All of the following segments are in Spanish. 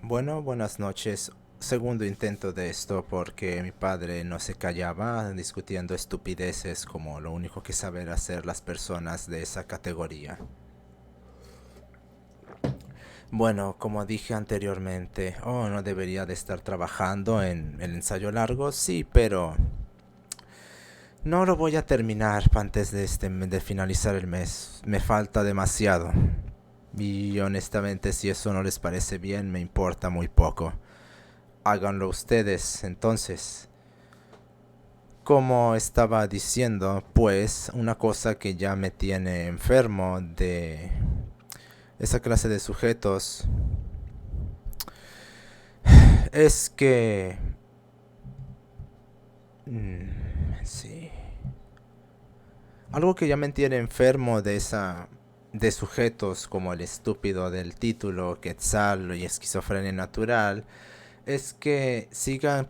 Bueno, buenas noches. Segundo intento de esto porque mi padre no se callaba discutiendo estupideces como lo único que saben hacer las personas de esa categoría. Bueno, como dije anteriormente, no debería de estar trabajando en el ensayo largo, sí, pero no lo voy a terminar antes de finalizar el mes. Me falta demasiado. Y honestamente, si eso no les parece bien, me importa muy poco. Háganlo ustedes, entonces. Como estaba diciendo, pues una cosa que ya me tiene enfermo de esa clase de sujetos es que... sí. Algo que ya me tiene enfermo de esa... de sujetos como el estúpido del título, Quetzal y esquizofrenia natural, es que sigan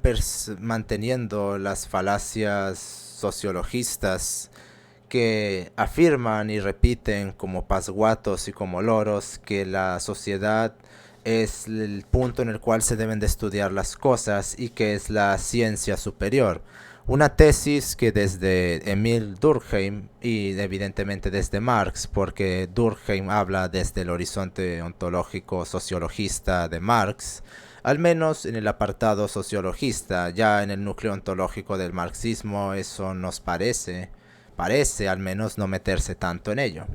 manteniendo las falacias sociologistas que afirman y repiten como pasguatos y como loros que la sociedad es el punto en el cual se deben de estudiar las cosas y que es la ciencia superior. Una tesis que desde Emil Durkheim y evidentemente desde Marx, porque Durkheim habla desde el horizonte ontológico sociologista de Marx, al menos en el apartado sociologista. Ya en el núcleo ontológico del marxismo eso nos parece al menos no meterse tanto en ello.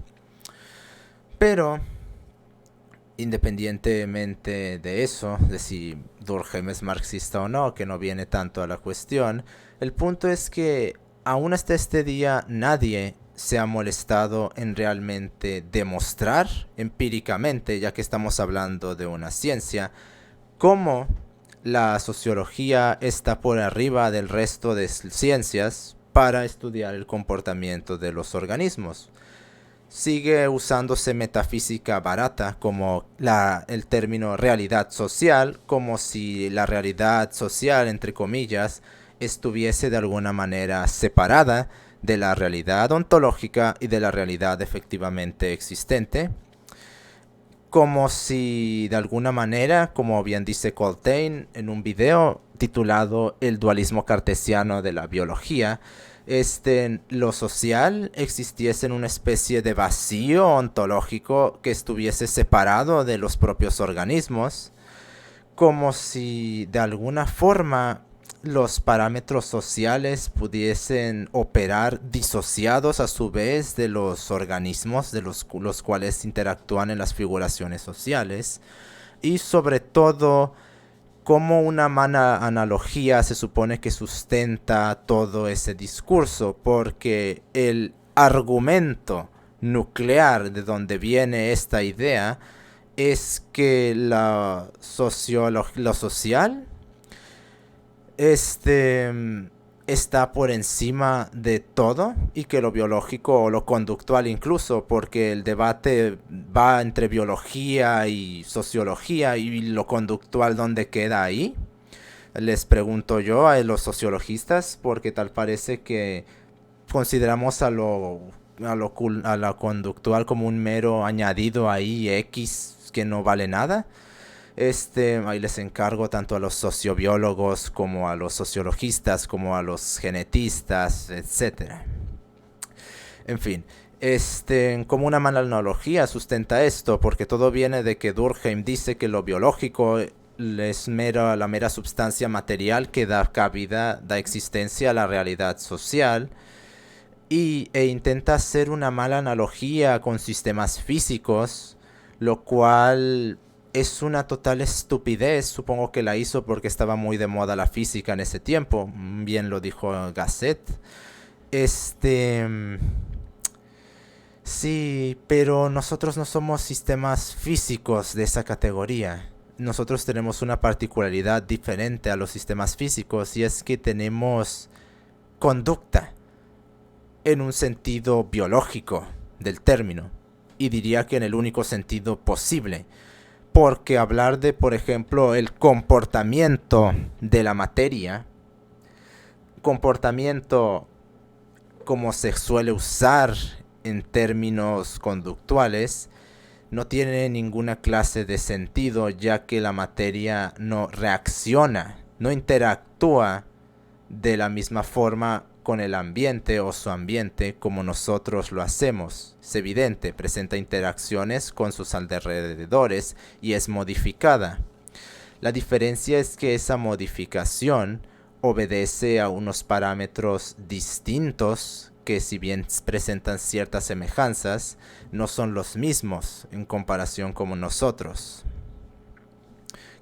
Pero, independientemente de eso, de si Durkheim es marxista o no, que no viene tanto a la cuestión, el punto es que aún hasta este día nadie se ha molestado en realmente demostrar empíricamente, ya que estamos hablando de una ciencia, cómo la sociología está por arriba del resto de ciencias para estudiar el comportamiento de los organismos. Sigue usándose metafísica barata como el término realidad social, como si la realidad social, entre comillas, estuviese de alguna manera separada de la realidad ontológica y de la realidad efectivamente existente, como si de alguna manera, como bien dice Coltain en un video titulado El dualismo cartesiano de la biología, lo social existiese en una especie de vacío ontológico que estuviese separado de los propios organismos, como si de alguna forma los parámetros sociales pudiesen operar disociados a su vez de los organismos de los cuales interactúan en las figuraciones sociales, y sobre todo cómo una mala analogía se supone que sustenta todo ese discurso, porque el argumento nuclear de donde viene esta idea es que lo social este está por encima de todo y que lo biológico o lo conductual incluso, porque el debate va entre biología y sociología, y lo conductual, ¿dónde queda ahí? Les pregunto yo a los sociologistas, porque tal parece que consideramos a lo conductual como un mero añadido ahí X que no vale nada. Ahí les encargo tanto a los sociobiólogos como a los sociologistas, como a los genetistas, etcétera. En fin, como una mala analogía sustenta esto, porque todo viene de que Durkheim dice que lo biológico es la mera sustancia material que da cabida, da existencia a la realidad social, e intenta hacer una mala analogía con sistemas físicos, lo cual es una total estupidez. Supongo que la hizo porque estaba muy de moda la física en ese tiempo. Bien lo dijo Gasset. Este... Sí, pero nosotros no somos sistemas físicos de esa categoría. Nosotros tenemos una particularidad diferente a los sistemas físicos, y es que tenemos conducta en un sentido biológico del término, y diría que en el único sentido posible, porque hablar de, por ejemplo, el comportamiento de la materia, comportamiento como se suele usar en términos conductuales, no tiene ninguna clase de sentido, ya que la materia no reacciona, no interactúa de la misma forma con el ambiente o su ambiente como nosotros lo hacemos. Es evidente, presenta interacciones con sus alrededores y es modificada. La diferencia es que esa modificación obedece a unos parámetros distintos que, si bien presentan ciertas semejanzas, no son los mismos en comparación con nosotros.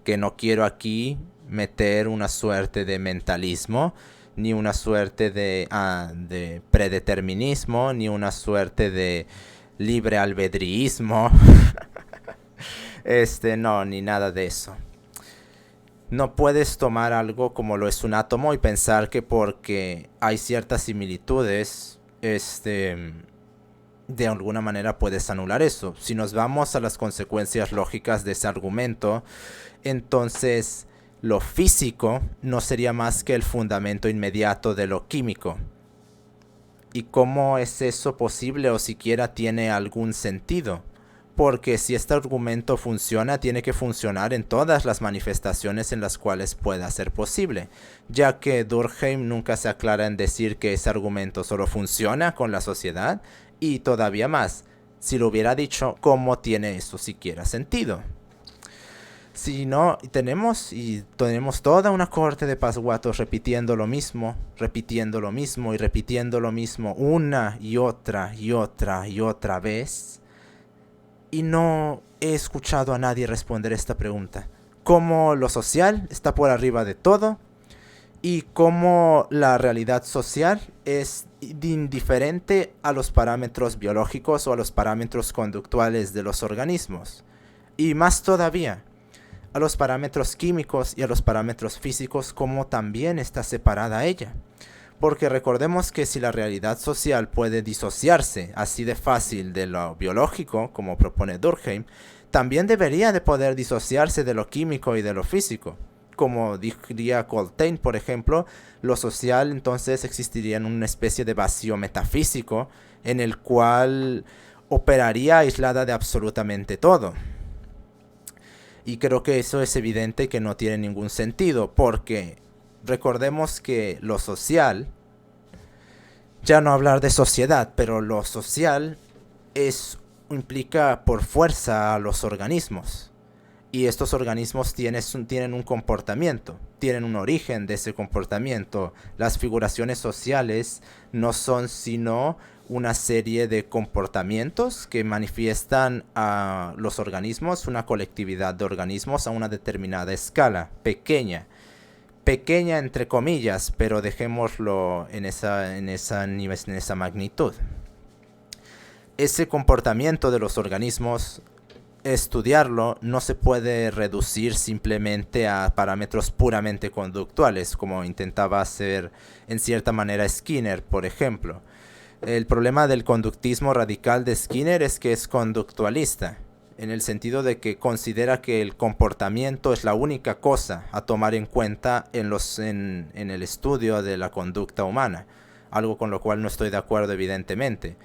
Que no quiero aquí meter una suerte de mentalismo, ni una suerte de predeterminismo, ni una suerte de libre albedríismo. No, ni nada de eso. No puedes tomar algo como lo es un átomo y pensar que porque hay ciertas similitudes, de alguna manera puedes anular eso. Si nos vamos a las consecuencias lógicas de ese argumento, entonces lo físico no sería más que el fundamento inmediato de lo químico. ¿Y cómo es eso posible o siquiera tiene algún sentido? Porque si este argumento funciona, tiene que funcionar en todas las manifestaciones en las cuales pueda ser posible, ya que Durkheim nunca se aclara en decir que ese argumento solo funciona con la sociedad, y todavía más, si lo hubiera dicho, ¿cómo tiene eso siquiera sentido? Si no, tenemos toda una corte de pasguatos repitiendo lo mismo y repitiendo lo mismo una y otra y otra y otra vez. Y no he escuchado a nadie responder esta pregunta. ¿Cómo lo social está por arriba de todo? ¿Y cómo la realidad social es indiferente a los parámetros biológicos o a los parámetros conductuales de los organismos? Y más todavía, a los parámetros químicos y a los parámetros físicos, ¿cómo también está separada ella? Porque recordemos que si la realidad social puede disociarse así de fácil de lo biológico, como propone Durkheim, también debería de poder disociarse de lo químico y de lo físico. Como diría Coltain, por ejemplo, lo social entonces existiría en una especie de vacío metafísico en el cual operaría aislada de absolutamente todo. Y creo que eso es evidente que no tiene ningún sentido, porque recordemos que lo social, ya no hablar de sociedad, pero lo social implica por fuerza a los organismos. Y estos organismos tienen un comportamiento, tienen un origen de ese comportamiento. Las figuraciones sociales no son sino una serie de comportamientos que manifiestan a los organismos, una colectividad de organismos a una determinada escala, pequeña entre comillas, pero dejémoslo en esa magnitud. Ese comportamiento de los organismos, estudiarlo no se puede reducir simplemente a parámetros puramente conductuales, como intentaba hacer en cierta manera Skinner, por ejemplo. El problema del conductismo radical de Skinner es que es conductualista, en el sentido de que considera que el comportamiento es la única cosa a tomar en cuenta en el estudio de la conducta humana, algo con lo cual no estoy de acuerdo evidentemente.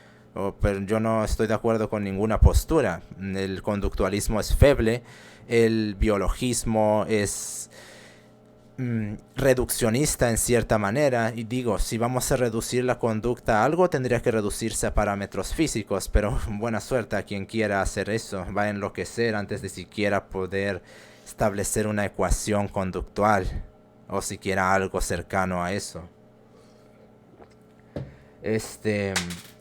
Pero yo no estoy de acuerdo con ninguna postura. El conductualismo es feble, el biologismo es reduccionista en cierta manera, y digo, si vamos a reducir la conducta a algo, tendría que reducirse a parámetros físicos, pero buena suerte a quien quiera hacer eso, va a enloquecer antes de siquiera poder establecer una ecuación conductual, o siquiera algo cercano a eso.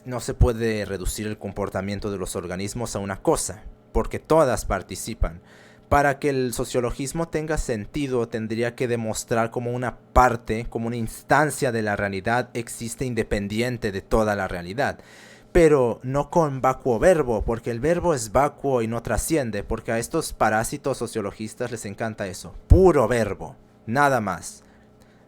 No se puede reducir el comportamiento de los organismos a una cosa, porque todas participan. Para que el sociologismo tenga sentido, tendría que demostrar como una parte, como una instancia de la realidad existe independiente de toda la realidad. Pero no con vacuo verbo, porque el verbo es vacuo y no trasciende, porque a estos parásitos sociologistas les encanta eso. Puro verbo, nada más.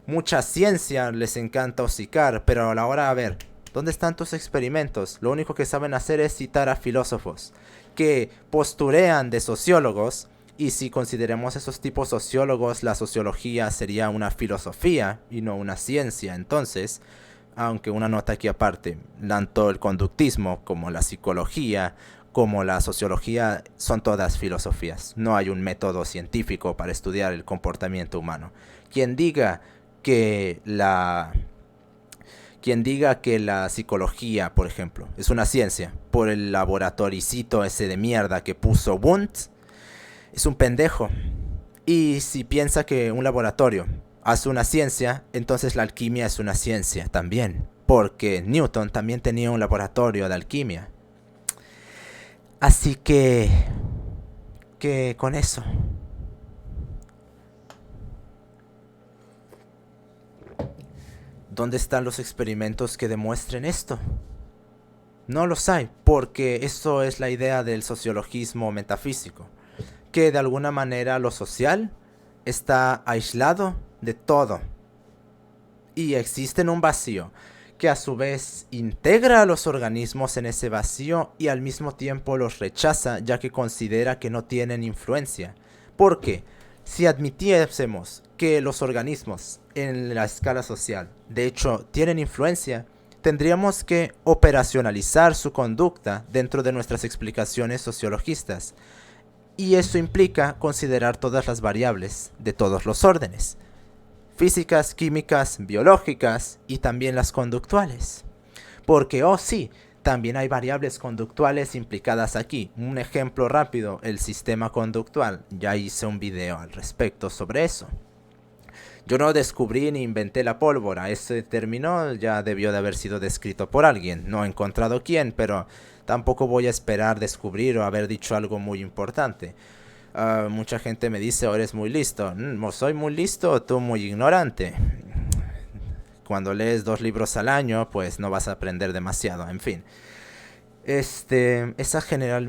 Mucha ciencia les encanta hocicar, pero a la hora, a ver, ¿dónde están tus experimentos? Lo único que saben hacer es citar a filósofos que posturean de sociólogos. Y si consideramos esos tipos sociólogos, la sociología sería una filosofía y no una ciencia. Entonces, aunque una nota aquí aparte, tanto el conductismo como la psicología, como la sociología, son todas filosofías. No hay un método científico para estudiar el comportamiento humano. Quien diga que la psicología, por ejemplo, es una ciencia, por el laboratoricito ese de mierda que puso Wundt, es un pendejo. Y si piensa que un laboratorio hace una ciencia, entonces la alquimia es una ciencia también. Porque Newton también tenía un laboratorio de alquimia. Así que con eso. ¿Dónde están los experimentos que demuestren esto? No los hay, porque eso es la idea del sociologismo metafísico. Que de alguna manera lo social está aislado de todo. Y existe un vacío que a su vez integra a los organismos en ese vacío y al mismo tiempo los rechaza, ya que considera que no tienen influencia. Porque si admitiésemos que los organismos en la escala social de hecho tienen influencia, tendríamos que operacionalizar su conducta dentro de nuestras explicaciones sociologistas. Y eso implica considerar todas las variables de todos los órdenes: físicas, químicas, biológicas y también las conductuales. Porque, sí, también hay variables conductuales implicadas aquí. Un ejemplo rápido, el sistema conductual. Ya hice un video al respecto sobre eso. Yo no descubrí ni inventé la pólvora. Ese término ya debió de haber sido descrito por alguien. No he encontrado quién, pero tampoco voy a esperar descubrir o haber dicho algo muy importante. Mucha gente me dice, eres muy listo. Soy muy listo o tú muy ignorante. Cuando lees 2 libros al año, pues no vas a aprender demasiado. En fin. Esa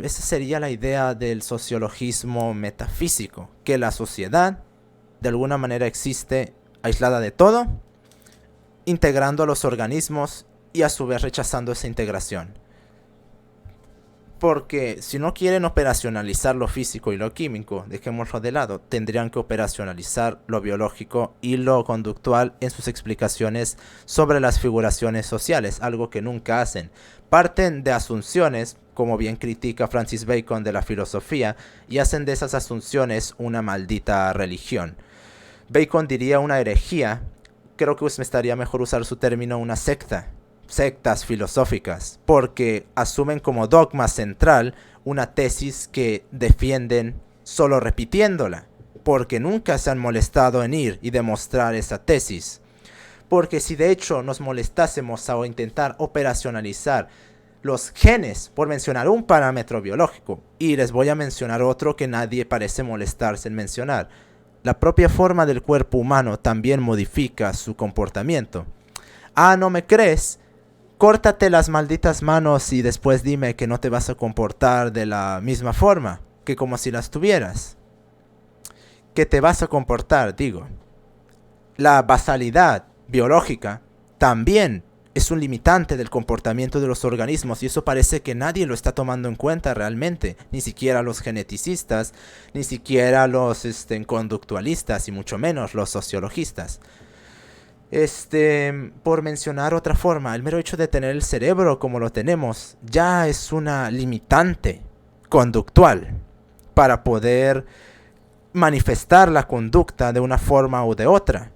sería la idea del sociologismo metafísico. Que la sociedad, de alguna manera, existe aislada de todo, integrando a los organismos y a su vez rechazando esa integración. Porque si no quieren operacionalizar lo físico y lo químico, dejémoslo de lado, tendrían que operacionalizar lo biológico y lo conductual en sus explicaciones sobre las figuraciones sociales, algo que nunca hacen. Parten de asunciones, como bien critica Francis Bacon de la filosofía, y hacen de esas asunciones una maldita religión. Bacon diría una herejía, creo que me estaría mejor usar su término una secta. Sectas filosóficas, porque asumen como dogma central una tesis que defienden solo repitiéndola, porque nunca se han molestado en ir y demostrar esa tesis. Porque si de hecho nos molestásemos a intentar operacionalizar los genes, por mencionar un parámetro biológico, y les voy a mencionar otro que nadie parece molestarse en mencionar, la propia forma del cuerpo humano también modifica su comportamiento. ¿No me crees? Córtate las malditas manos y después dime que no te vas a comportar de la misma forma que como si las tuvieras. Que te vas a comportar, digo. La basalidad biológica también es un limitante del comportamiento de los organismos y eso parece que nadie lo está tomando en cuenta realmente. Ni siquiera los geneticistas, ni siquiera los conductualistas y mucho menos los sociologistas. Por mencionar otra forma, el mero hecho de tener el cerebro como lo tenemos ya es una limitante conductual para poder manifestar la conducta de una forma u de otra.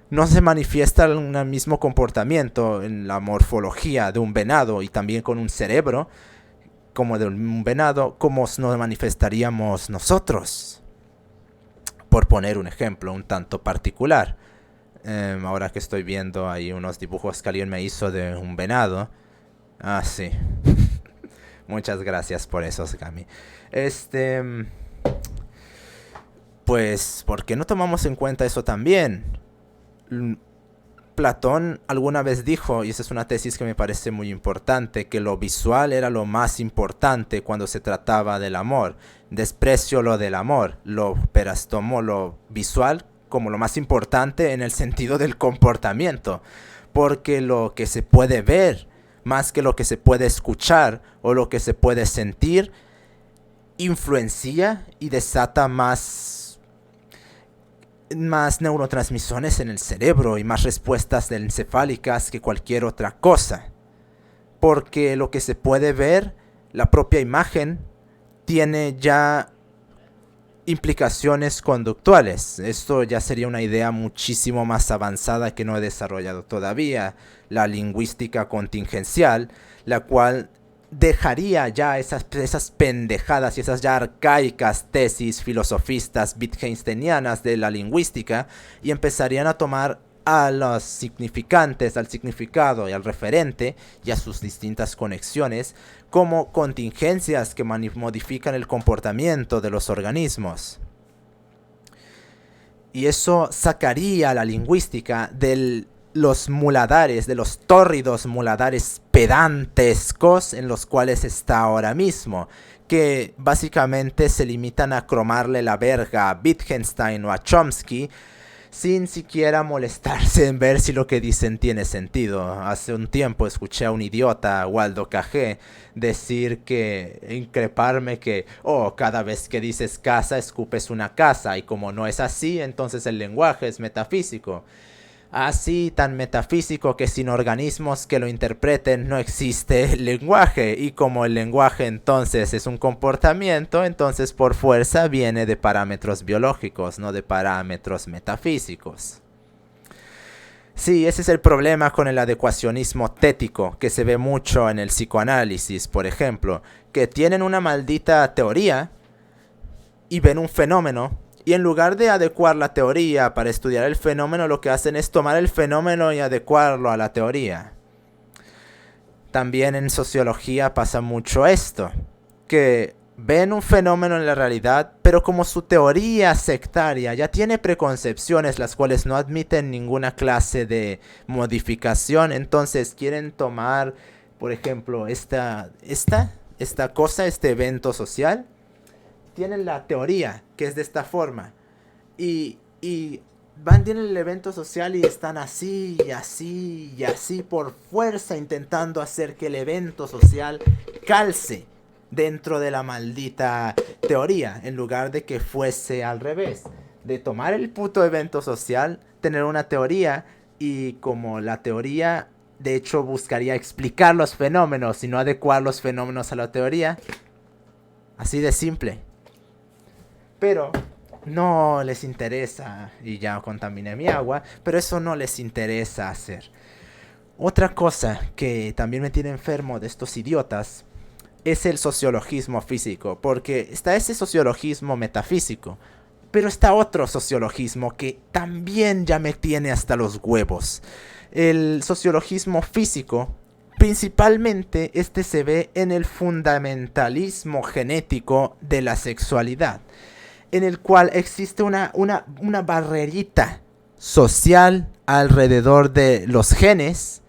No se manifiesta el mismo comportamiento en la morfología de un venado y también con un cerebro como de un venado como nos manifestaríamos nosotros. Por poner un ejemplo un tanto particular. Ahora que estoy viendo ahí unos dibujos que alguien me hizo de un venado. Sí. Muchas gracias por esos, Gami. Pues, ¿por qué no tomamos en cuenta eso también? Platón alguna vez dijo, y esa es una tesis que me parece muy importante, que lo visual era lo más importante cuando se trataba del amor. Desprecio lo del amor, tomo lo visual como lo más importante en el sentido del comportamiento, porque lo que se puede ver, más que lo que se puede escuchar o lo que se puede sentir, influencia y desata más neurotransmisiones en el cerebro y más respuestas encefálicas que cualquier otra cosa. Porque lo que se puede ver, la propia imagen tiene ya implicaciones conductuales. Esto ya sería una idea muchísimo más avanzada que no he desarrollado todavía, la lingüística contingencial, la cual dejaría ya esas pendejadas y esas ya arcaicas tesis filosofistas wittgensteinianas de la lingüística y empezarían a tomar a los significantes, al significado y al referente y a sus distintas conexiones como contingencias que modifican el comportamiento de los organismos. Y eso sacaría a la lingüística de los muladares, de los tórridos muladares pedantescos en los cuales está ahora mismo, que básicamente se limitan a cromarle la verga a Wittgenstein o a Chomsky, sin siquiera molestarse en ver si lo que dicen tiene sentido. Hace un tiempo escuché a un idiota, Waldo Cagé, decir increparme que, cada vez que dices casa, escupes una casa, y como no es así, entonces el lenguaje es metafísico. Así tan metafísico que sin organismos que lo interpreten no existe el lenguaje, y como el lenguaje entonces es un comportamiento, entonces por fuerza viene de parámetros biológicos, no de parámetros metafísicos. Sí, ese es el problema con el adecuacionismo tético, que se ve mucho en el psicoanálisis, por ejemplo, que tienen una maldita teoría y ven un fenómeno, y en lugar de adecuar la teoría para estudiar el fenómeno, lo que hacen es tomar el fenómeno y adecuarlo a la teoría. También en sociología pasa mucho esto, que ven un fenómeno en la realidad, pero como su teoría sectaria ya tiene preconcepciones las cuales no admiten ninguna clase de modificación, entonces quieren tomar, por ejemplo, esta cosa, este evento social, tienen la teoría que es de esta forma y tienen el evento social y están así y así y así por fuerza intentando hacer que el evento social calce dentro de la maldita teoría, en lugar de que fuese al revés, de tomar el puto evento social, tener una teoría, y como la teoría de hecho buscaría explicar los fenómenos y no adecuar los fenómenos a la teoría, así de simple. Pero no les interesa, y ya contaminé mi agua, pero eso no les interesa hacer. Otra cosa que también me tiene enfermo de estos idiotas es el sociologismo físico, porque está ese sociologismo metafísico, pero está otro sociologismo que también ya me tiene hasta los huevos. El sociologismo físico, principalmente este se ve en el fundamentalismo genético de la sexualidad, en el cual existe una barrerita social alrededor de los genes,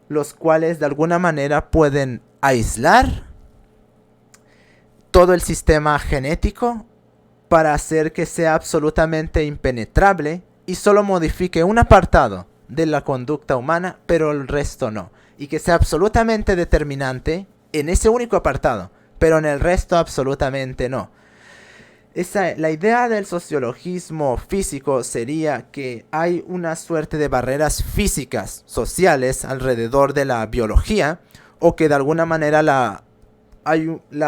los cuales de alguna manera pueden aislar todo el sistema genético para hacer que sea absolutamente impenetrable y solo modifique un apartado de la conducta humana, pero el resto no, y que sea absolutamente determinante en ese único apartado, pero en el resto absolutamente no. La idea del sociologismo físico sería que hay una suerte de barreras físicas, sociales, alrededor de la biología, o que de alguna manera la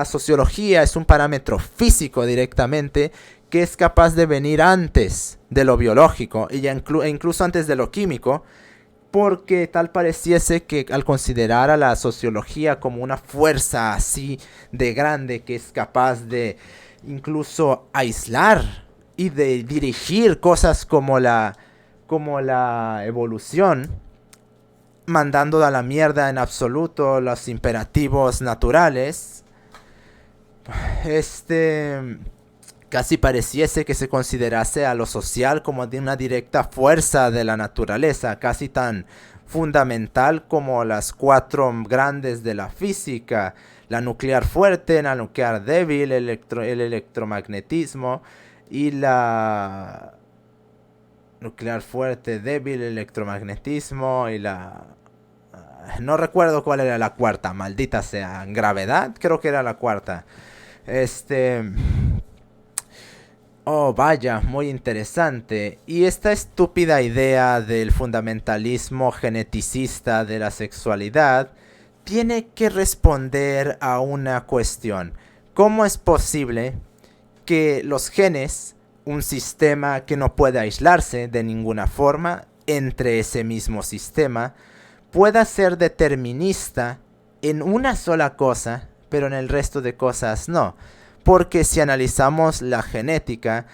sociología es un parámetro físico directamente que es capaz de venir antes de lo biológico e incluso antes de lo químico, porque tal pareciese que al considerar a la sociología como una fuerza así de grande que es capaz de incluso aislar y de dirigir cosas como la evolución, mandando a la mierda en absoluto los imperativos naturales, casi pareciese que se considerase a lo social como de una directa fuerza de la naturaleza, casi tan fundamental como las cuatro grandes de la física: la nuclear fuerte, la nuclear débil, el electromagnetismo y la nuclear fuerte, débil, electromagnetismo y la... no recuerdo cuál era la cuarta, maldita sea, gravedad, creo que era la cuarta. Oh, vaya, muy interesante. Y esta estúpida idea del fundamentalismo geneticista de la sexualidad tiene que responder a una cuestión. ¿Cómo es posible que los genes, un sistema que no puede aislarse de ninguna forma entre ese mismo sistema, pueda ser determinista en una sola cosa, pero en el resto de cosas no? Porque si analizamos la genética,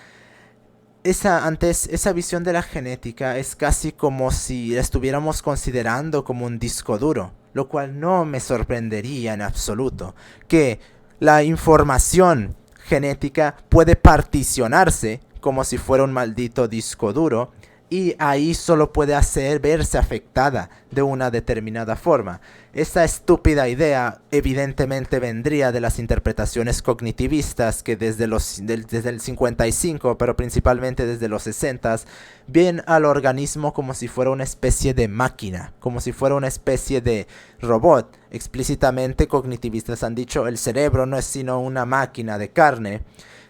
esa visión de la genética es casi como si la estuviéramos considerando como un disco duro, lo cual no me sorprendería en absoluto, que la información genética puede particionarse como si fuera un maldito disco duro, y ahí solo puede verse afectada de una determinada forma. Esa estúpida idea evidentemente vendría de las interpretaciones cognitivistas que desde el 55, pero principalmente desde los 60, ven al organismo como si fuera una especie de máquina, como si fuera una especie de robot. Explícitamente cognitivistas han dicho el cerebro no es sino una máquina de carne.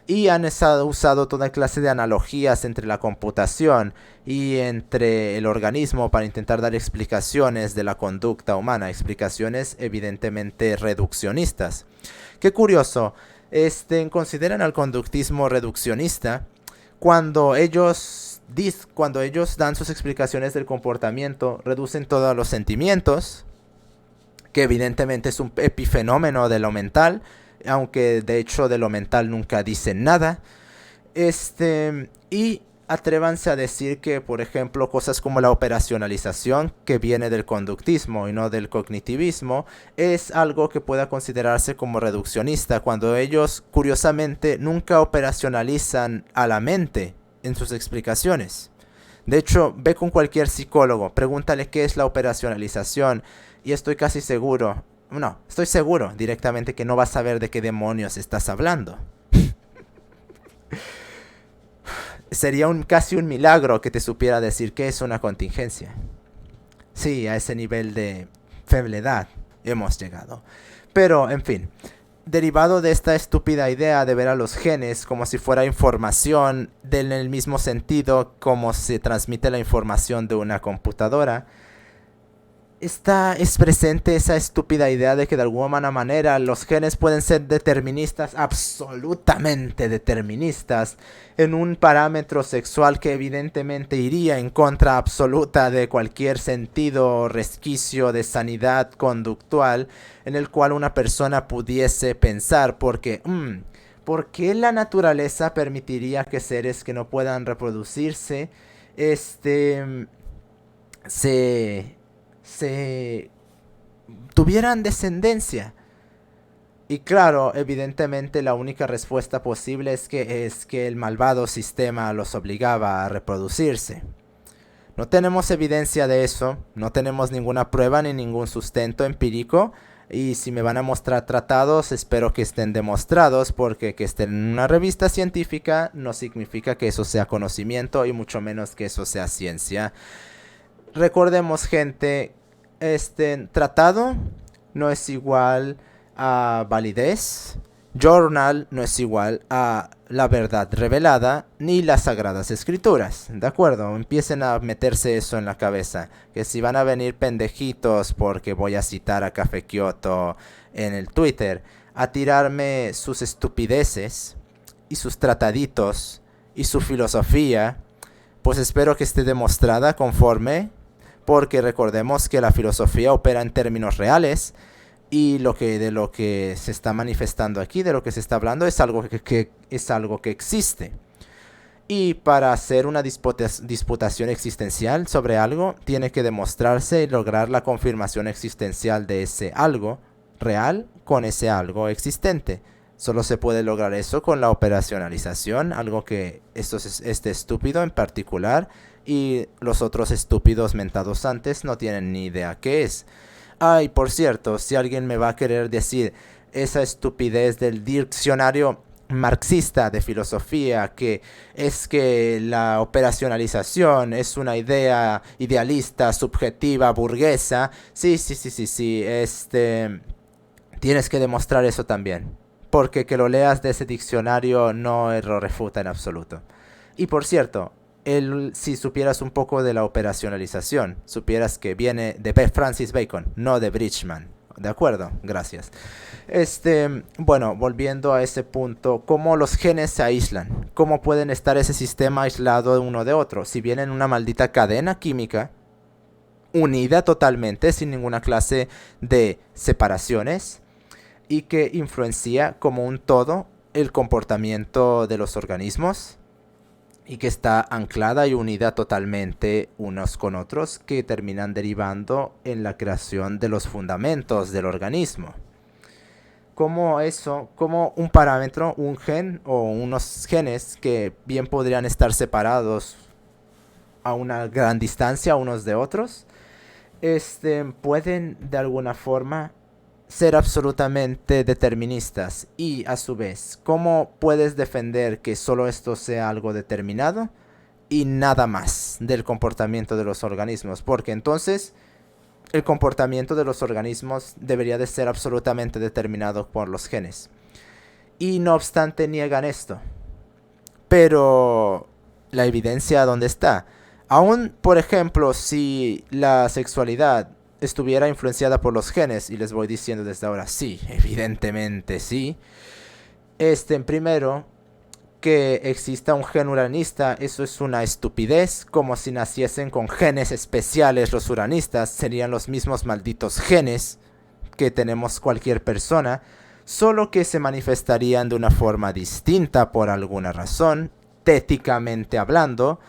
Y han usado toda clase de analogías entre la computación y entre el organismo para intentar dar explicaciones de la conducta humana, explicaciones evidentemente reduccionistas. Qué curioso, consideran al conductismo reduccionista cuando ellos dan sus explicaciones del comportamiento, reducen todos los sentimientos, que evidentemente es un epifenómeno de lo mental, aunque de hecho de lo mental nunca dicen nada. Y atrévanse a decir que, por ejemplo, cosas como la operacionalización, que viene del conductismo y no del cognitivismo, es algo que pueda considerarse como reduccionista, cuando ellos, curiosamente, nunca operacionalizan a la mente en sus explicaciones. De hecho, ve con cualquier psicólogo, pregúntale qué es la operacionalización, y estoy seguro directamente que no vas a saber de qué demonios estás hablando. Sería casi un milagro que te supiera decir qué es una contingencia. Sí, a ese nivel de febledad hemos llegado. Pero, en fin, derivado de esta estúpida idea de ver a los genes como si fuera información en el mismo sentido como se transmite la información de una computadora, es presente esa estúpida idea de que de alguna manera los genes pueden ser deterministas, absolutamente deterministas, en un parámetro sexual que evidentemente iría en contra absoluta de cualquier sentido o resquicio de sanidad conductual en el cual una persona pudiese pensar, porque ¿por qué la naturaleza permitiría que seres que no puedan reproducirse se tuvieran descendencia? Y claro, evidentemente la única respuesta posible es que el malvado sistema los obligaba a reproducirse. No tenemos evidencia de eso, no tenemos ninguna prueba ni ningún sustento empírico, y si me van a mostrar tratados, espero que estén demostrados, porque que estén en una revista científica no significa que eso sea conocimiento, y mucho menos que eso sea ciencia. Recordemos, gente, tratado no es igual a validez, journal no es igual a la verdad revelada, ni las sagradas escrituras, ¿de acuerdo? Empiecen a meterse eso en la cabeza, que si van a venir pendejitos porque voy a citar a Café Kioto en el Twitter, a tirarme sus estupideces y sus trataditos y su filosofía, pues espero que esté demostrada conforme, porque recordemos que la filosofía opera en términos reales, y de lo que se está manifestando aquí, de lo que se está hablando, es algo que existe. Y para hacer una disputación existencial sobre algo, tiene que demostrarse y lograr la confirmación existencial de ese algo real con ese algo existente. Solo se puede lograr eso con la operacionalización, algo que este estúpido en particular y los otros estúpidos mentados antes no tienen ni idea qué es. Ay, por cierto, si alguien me va a querer decir esa estupidez del diccionario marxista de filosofía, que es que la operacionalización es una idea idealista, subjetiva, burguesa, sí, tienes que demostrar eso también, porque que lo leas de ese diccionario no lo refuta en absoluto. Y por cierto, si supieras un poco de la operacionalización, supieras que viene de Francis Bacon, no de Bridgman, ¿De acuerdo? Gracias. Bueno, volviendo a ese punto, ¿cómo los genes se aíslan? ¿Cómo pueden estar ese sistema aislado de uno de otro? Si vienen en una maldita cadena química, unida totalmente, sin ninguna clase de separaciones, y que influencia como un todo el comportamiento de los organismos, y que está anclada y unida totalmente unos con otros, que terminan derivando en la creación de los fundamentos del organismo. Como un parámetro, un gen o unos genes que bien podrían estar separados a una gran distancia unos de otros, pueden de alguna forma ser absolutamente deterministas. Y a su vez, ¿cómo puedes defender que solo esto sea algo determinado y nada más del comportamiento de los organismos? Porque entonces el comportamiento de los organismos debería de ser absolutamente determinado por los genes. Y no obstante niegan esto. Pero la evidencia, ¿dónde está? Aún, por ejemplo, si la sexualidad estuviera influenciada por los genes, y les voy diciendo desde ahora, sí, evidentemente sí. Primero, que exista un gen uranista, eso es una estupidez, como si naciesen con genes especiales los uranistas, serían los mismos malditos genes que tenemos cualquier persona, solo que se manifestarían de una forma distinta por alguna razón, téticamente hablando,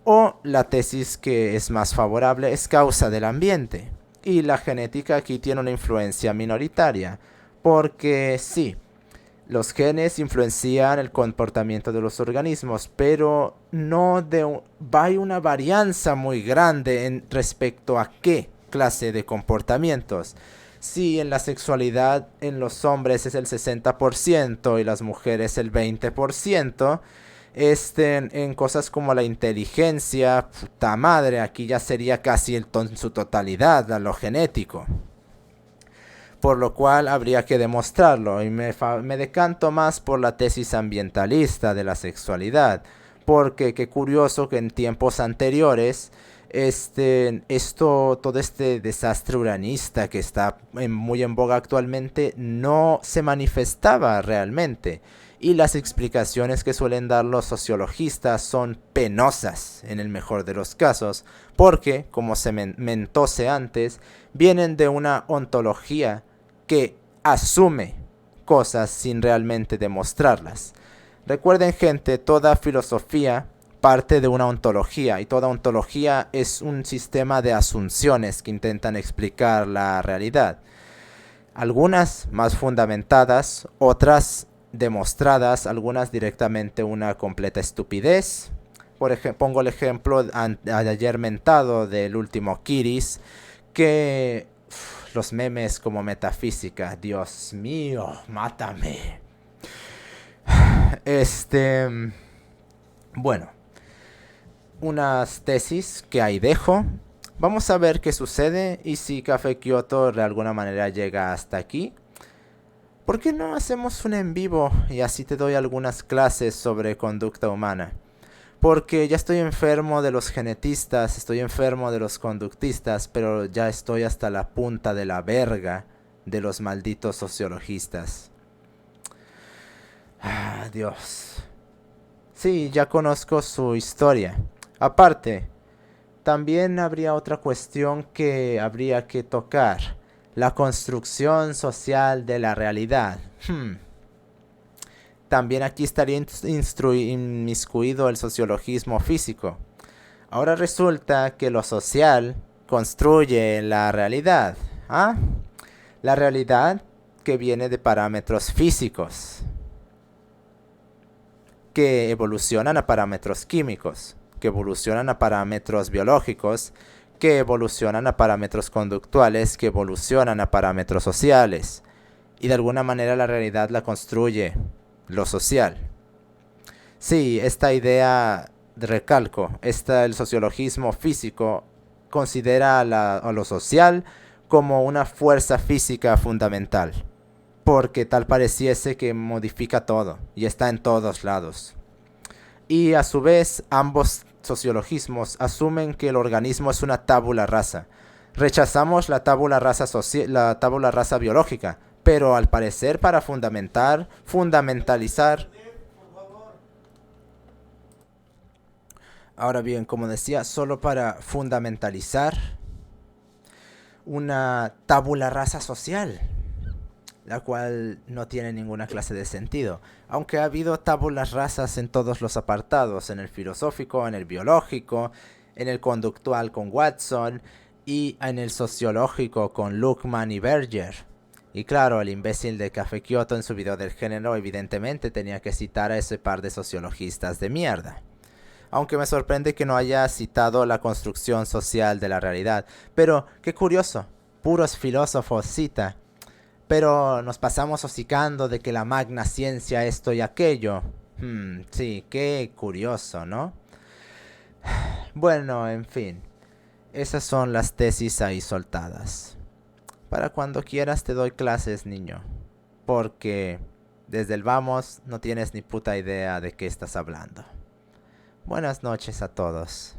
o la tesis que es más favorable es causa del ambiente. Y la genética aquí tiene una influencia minoritaria, porque sí, los genes influencian el comportamiento de los organismos, pero no hay una varianza muy grande en respecto a qué clase de comportamientos. Si en la sexualidad en los hombres es el 60% y las mujeres el 20%, en cosas como la inteligencia, puta madre, aquí ya sería casi en su totalidad a lo genético. Por lo cual habría que demostrarlo, y me decanto más por la tesis ambientalista de la sexualidad, porque qué curioso que en tiempos anteriores todo este desastre uranista que está muy en boga actualmente no se manifestaba realmente, y las explicaciones que suelen dar los sociologistas son penosas en el mejor de los casos, porque, como se mentose antes, vienen de una ontología que asume cosas sin realmente demostrarlas. Recuerden, gente, toda filosofía parte de una ontología, y toda ontología es un sistema de asunciones que intentan explicar la realidad. Algunas más fundamentadas, otras demostradas, algunas directamente una completa estupidez. Por ejemplo, pongo el ejemplo ayer mentado del último Kiris, que los memes como metafísica, Dios mío, mátame. Bueno, unas tesis que ahí dejo. Vamos a ver qué sucede y si Café Kioto de alguna manera llega hasta aquí. ¿Por qué no hacemos un en vivo y así te doy algunas clases sobre conducta humana? Porque ya estoy enfermo de los genetistas, estoy enfermo de los conductistas, pero ya estoy hasta la punta de la verga de los malditos sociologistas. Ah, Dios. Sí, ya conozco su historia. Aparte, también habría otra cuestión que habría que tocar. La construcción social de la realidad. También aquí estaría inmiscuido el sociologismo físico. Ahora resulta que lo social construye la realidad. ¿Ah? La realidad que viene de parámetros físicos, que evolucionan a parámetros químicos, que evolucionan a parámetros biológicos, que evolucionan a parámetros conductuales, que evolucionan a parámetros sociales. Y de alguna manera la realidad la construye lo social. Sí, esta idea, recalco, el sociologismo físico considera a lo social como una fuerza física fundamental, porque tal pareciese que modifica todo y está en todos lados. Y a su vez ambos sociologismos asumen que el organismo es una tabula rasa, Rechazamos la tabula rasa, la tabula rasa biológica, pero al parecer para fundamentalizar. Ahora bien, como decía, solo para fundamentalizar una tabula rasa social, la cual no tiene ninguna clase de sentido. Aunque ha habido tabulas rasas en todos los apartados, en el filosófico, en el biológico, en el conductual con Watson y en el sociológico con Luckman y Berger. Y claro, el imbécil de Café Kioto en su video del género evidentemente tenía que citar a ese par de sociologistas de mierda. Aunque me sorprende que no haya citado la construcción social de la realidad. Pero, qué curioso, puros filósofos cita. Pero nos pasamos hocicando de que la magna ciencia esto y aquello. Sí, qué curioso, ¿no? Bueno, en fin. Esas son las tesis ahí soltadas. Para cuando quieras te doy clases, niño. Porque desde el vamos no tienes ni puta idea de qué estás hablando. Buenas noches a todos.